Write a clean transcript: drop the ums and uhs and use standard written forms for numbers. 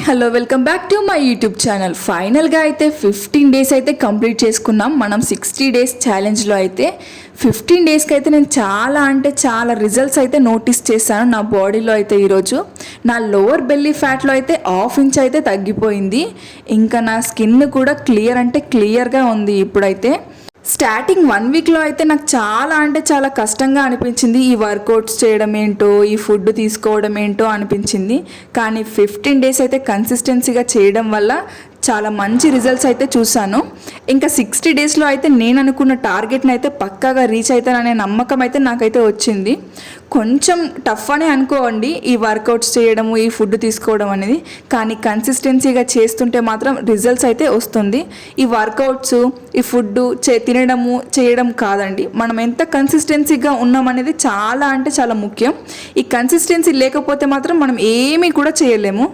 Hello welcome back to my YouTube channel. ఫైనల్గా అయితే 15 days అయితే కంప్లీట్ చేసుకున్నాం. మనం 60 డేస్ ఛాలెంజ్లో అయితే 15 డేస్కి అయితే నేను చాలా రిజల్ట్స్ అయితే నోటీస్ చేశాను నా బాడీలో. అయితే ఈరోజు నా లోవర్ బెల్లీ ఫ్యాట్లో అయితే 1/2 ఇంచ్ అయితే తగ్గిపోయింది. ఇంకా నా స్కిన్ కూడా క్లియర్గా ఉంది ఇప్పుడైతే. స్టార్టింగ్ 1 వీక్లో అయితే నాకు చాలా కష్టంగా అనిపించింది. ఈ వర్కౌట్స్ చేయడం ఏంటో, ఈ ఫుడ్ తీసుకోవడం ఏంటో అనిపించింది. కానీ 15 డేస్ అయితే కన్సిస్టెన్సీగా చేయడం వల్ల చాలా మంచి రిజల్ట్స్ అయితే చూశాను. ఇంకా 60 డేస్లో అయితే నేను అనుకున్న టార్గెట్ని అయితే పక్కాగా రీచ్ అవుతాననే నమ్మకం అయితే నాకైతే వచ్చింది. కొంచెం టఫ్ అనే అనుకోండి ఈ వర్కౌట్స్ చేయడము, ఈ ఫుడ్ తీసుకోవడం అనేది. కానీ కన్సిస్టెన్సీగా చేస్తుంటే మాత్రం రిజల్ట్స్ అయితే వస్తుంది. ఈ వర్కౌట్స్, ఈ ఫుడ్ తినడము చేయడం కాదండి, మనం ఎంత కన్సిస్టెన్సీగా ఉన్నామనేది చాలా ముఖ్యం. ఈ కన్సిస్టెన్సీ లేకపోతే మాత్రం మనం ఏమీ కూడా చేయలేము.